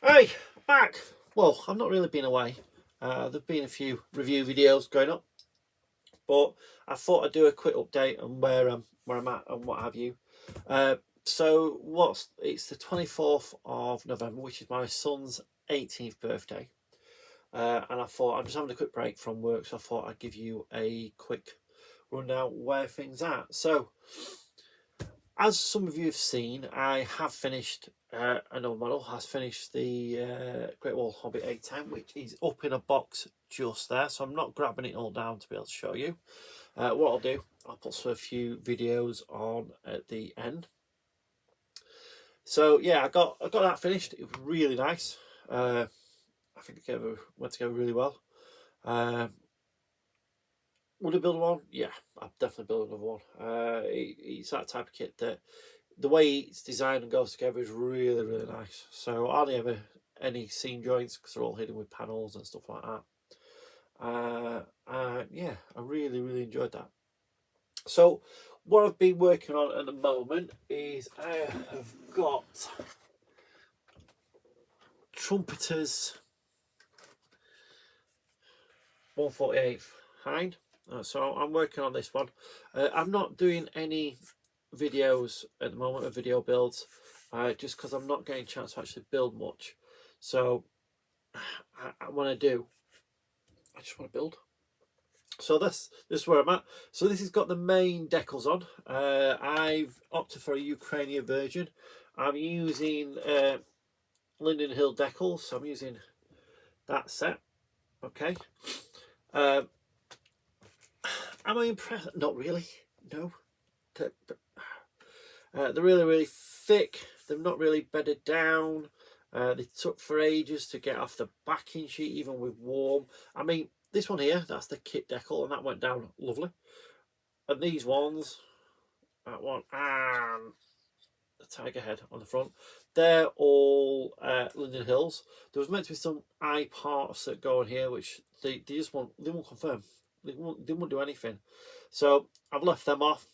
Hey, back. Well, I've not really been away. There've been a few review videos going up, but I thought I'd do a quick update on where I'm at and what have you. So it's the 24th of November, which is my son's 18th birthday, and I thought I'm just having a quick break from work, so I thought I'd give you a quick rundown where things are. So, as some of you have seen, I have finished another model, has finished the Great Wall Hobbit A10, which is up in a box just there. So I'm not grabbing it all down to be able to show you. What I'll do, I'll put a few videos on at the end. So yeah, I got that finished. It was really nice. I think it went together really well. Would I build one? Yeah, I'd definitely build another one. It's that type of kit that the way it's designed and goes together is really, really nice. So I hardly ever any seam joints because they're all hidden with panels and stuff like that. Yeah, I really, really enjoyed that. So what I've been working on at the moment is I have got Trumpeter's 1/48 Hind. So I'm working on this one. I'm not doing any videos at the moment of video builds, just because I'm not getting a chance to actually build much. So when I do, I just want to build. So this is where I'm at. So this has got the main decals on. I've opted for a Ukrainian version. I'm using Linden Hill decals, so I'm using that set. Okay. Am I impressed? Not really. No. They're really, really thick. They're not really bedded down. They took for ages to get off the backing sheet, even with warm. I mean, this one here, that's the kit decal, and that went down lovely. And these ones, that one and the tiger head on the front, they're all Linden Hills. There was meant to be some eye parts that go on here, which they won't confirm. They won't do anything. So I've left them off.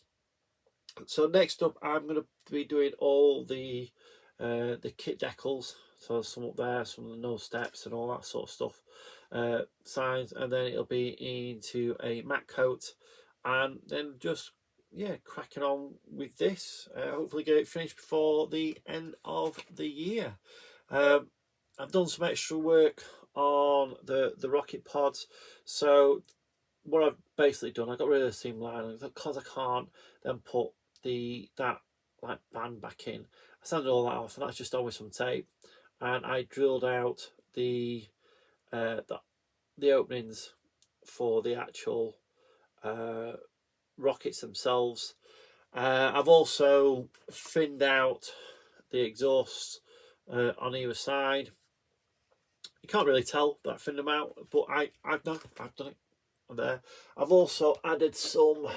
So next up, I'm going to be doing all the kit decals. So some up there, some of the nose steps and all that sort of stuff, signs, and then it'll be into a matte coat, and then just cracking on with this. Hopefully get it finished before the end of the year. I've done some extra work on the rocket pods. So what I've basically done, I got rid of the seam lining because I can't then put that like band back in. I sanded all that off, and that's just always some tape. And I drilled out the openings for the actual rockets themselves. I've also thinned out the exhausts on either side. You can't really tell that I thinned them out, but I've done it there. I've also added some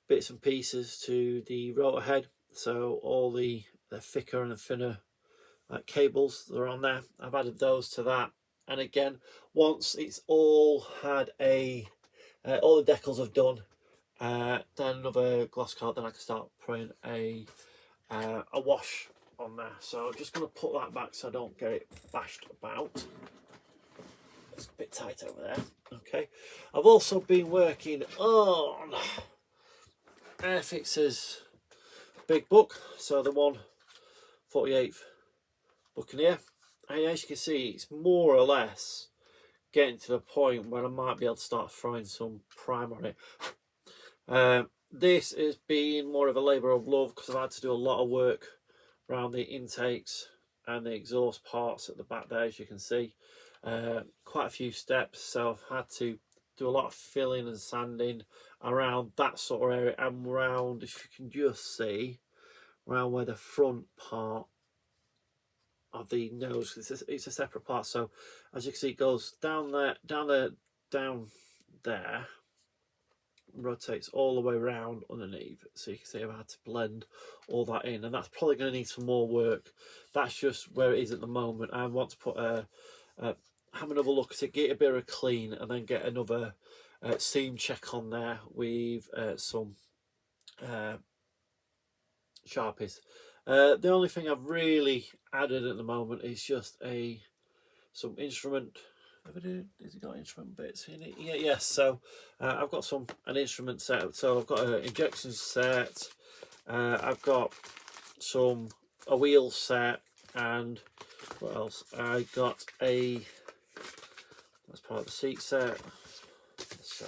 bits and pieces to the rotor head, so all the thicker and the thinner cables that are on there, I've added those to that. And again, once it's all had all the decals have done, then another gloss coat, then I can start putting a wash on there. So I'm just going to put that back so I don't get it bashed about. It's a bit tight over there. Okay, I've also been working on Airfix's big book, so the 1/48 Buccaneer. And as you can see, it's more or less getting to the point where I might be able to start throwing some prime on it. This has been more of a labour of love because I've had to do a lot of work around the intakes and the exhaust parts at the back there, as you can see. Quite a few steps, so I've had to do a lot of filling and sanding around that sort of area, and around, if you can just see, around where the front part of the nose, it's a separate part. So as you can see, it goes down there, down there, rotates all the way around underneath. So you can see I've had to blend all that in, and that's probably going to need some more work. That's just where it is at the moment. I want to put have another look at it, get a bit of a clean, and then get another seam check on there with some Sharpies, The only thing I've really added at the moment is just some instrument. Has it got instrument bits in it? Yeah, yes. So I've got an instrument set. So I've got an injection set. I've got a wheel set, and what else? I got that's part of the seat set. So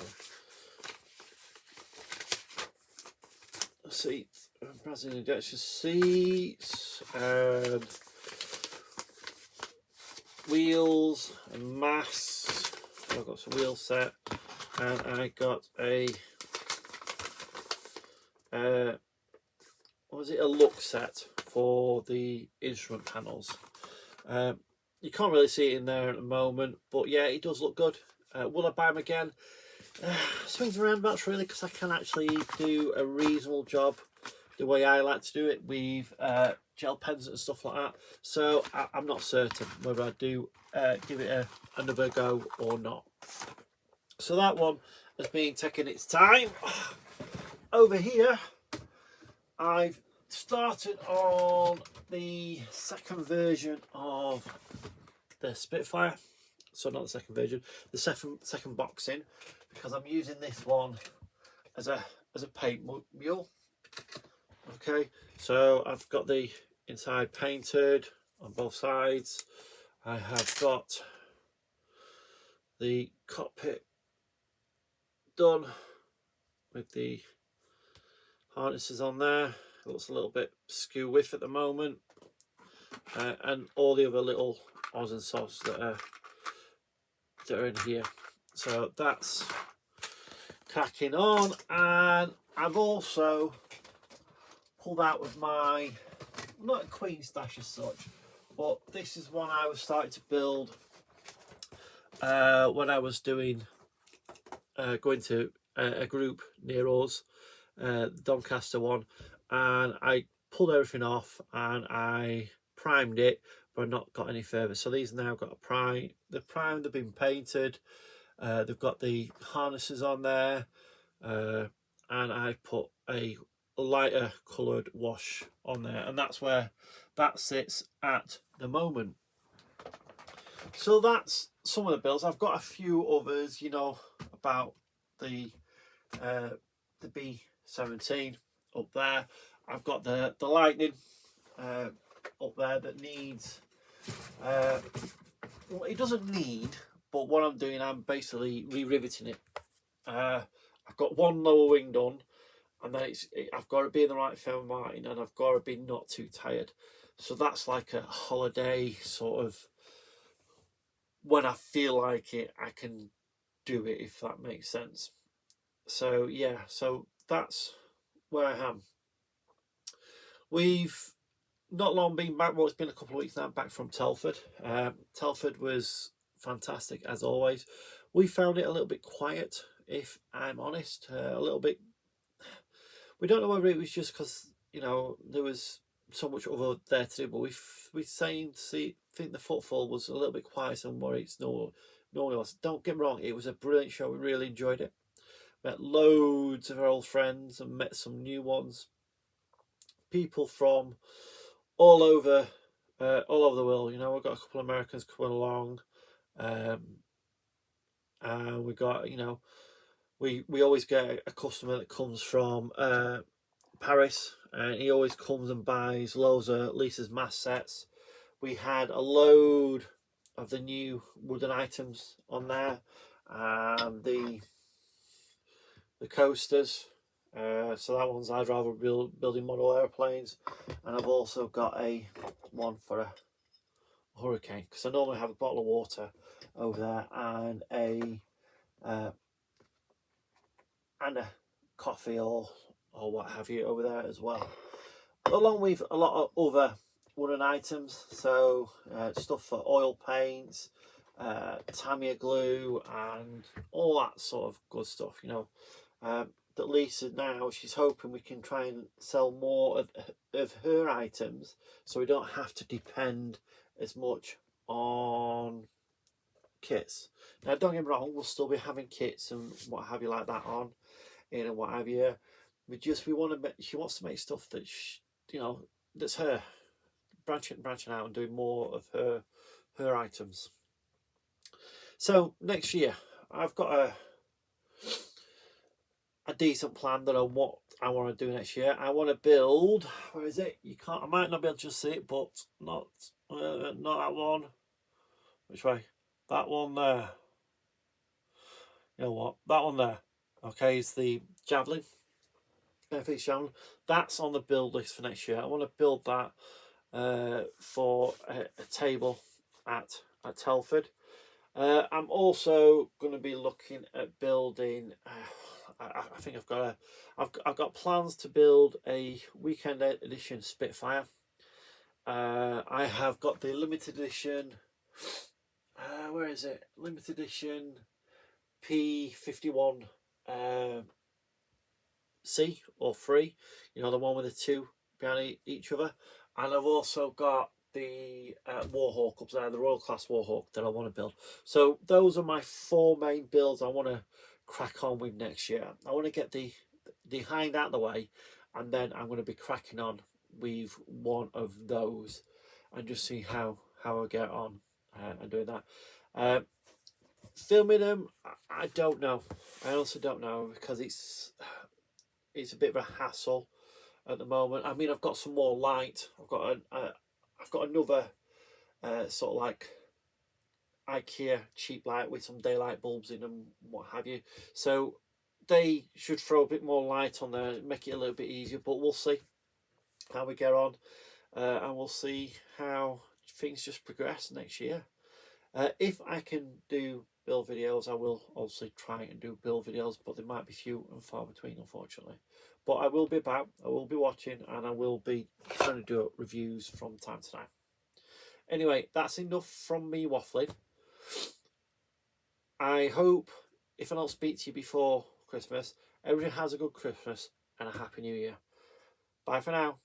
seats, Brazilian injection seats, and wheels and mass. So I've got some wheel set, and I got a what was it? A look set for the instrument panels. You can't really see it in there at the moment, but yeah, it does look good. Will I buy them again? Swings and roundabouts, really, because I can actually do a reasonable job the way I like to do it with gel pens and stuff like that. So I'm not certain whether I do give it another go or not. So that one has been taking its time. Over here, I've started on the second version of the Spitfire. So not the second version, the second boxing, because I'm using this one as a paint mule. Okay, so I've got the inside painted on both sides. I have got the cockpit done with the harnesses on there. It looks a little bit skew with at the moment, and all the other little odds and sods that are in here. So that's cracking on, and I've also pulled out with my, not a Queen stash as such, but this is one I was starting to build when I was doing going to a group near us, the Doncaster one, and I pulled everything off and I primed it, but I've not got any further. So these now got a prime. They're primed, they've been painted, they've got the harnesses on there, and I put a lighter coloured wash on there, and that's where that sits at the moment. So that's some of the builds. I've got a few others, you know, about the B17 up there. I've got the Lightning up there that needs well, it doesn't need, but what I'm doing, I'm basically re-riveting it. I've got one lower wing done, and then I've got to be in the right frame of mind, and I've got to be not too tired. So that's like a holiday sort of, when I feel like it, I can do it, if that makes sense. So yeah, so that's where I am. We've not long been back, well, it's been a couple of weeks now, back from Telford. Telford was fantastic as always. We found it a little bit quiet, if I'm honest, a little bit. We don't know whether it was just because, you know, there was so much other there to do, but we think the footfall was a little bit quieter than what it's normally was. Don't get me wrong, it was a brilliant show. We really enjoyed it. Met loads of our old friends and met some new ones. People from all over the world. You know, we've got a couple of Americans coming along, and we got, you know, we always get a customer that comes from Paris, and he always comes and buys loads of Lisa's mass sets. We had a load of the new wooden items on there, and the coasters. So that one's I'd rather building model airplanes, and I've also got a one for a hurricane, because I normally have a bottle of water over there and a coffee or what have you over there as well, along with a lot of other wooden items. So stuff for oil paints, Tamiya glue, and all that sort of good stuff, you know. That Lisa now, she's hoping we can try and sell more of her items, so we don't have to depend as much on kits. Now don't get me wrong, we'll still be having kits and what have you like that on in and what have you. She wants to make stuff that you know, that's her branching out and doing more of her items. So next year, I've got a decent plan that I want to do next year. I want to build. Where is it? You can't. I might not be able to see it, but not that one. Which way? That one there. You know what? That one there. Okay, is the javelin. FX javelin. That's on the build list for next year. I want to build that for a table at Telford. I'm also going to be looking at building. I think I've got plans to build a weekend edition Spitfire. I have got the limited edition. Where is it? Limited edition P51 C or 3. You know, the one with the two behind each other. And I've also got the Warhawk up there, the Royal Class Warhawk that I want to build. So those are my 4 main builds I want to crack on with next year. I want to get the Hind out of the way, and then I'm going to be cracking on with one of those and just see how I get on and doing that. Filming them, I don't know. I also don't know, because it's a bit of a hassle at the moment. I mean, I've got some more light. I've got another sort of like IKEA cheap light with some daylight bulbs in and what have you. So they should throw a bit more light on there, make it a little bit easier. But we'll see how we get on, and we'll see how things just progress next year. If I can do build videos, I will obviously try and do build videos, but they might be few and far between, unfortunately. But I will be back, I will be watching, and I will be trying to do reviews from time to time. Anyway, that's enough from me waffling. I hope, if I don't speak to you before Christmas, everybody has a good Christmas and a Happy New Year. Bye for now.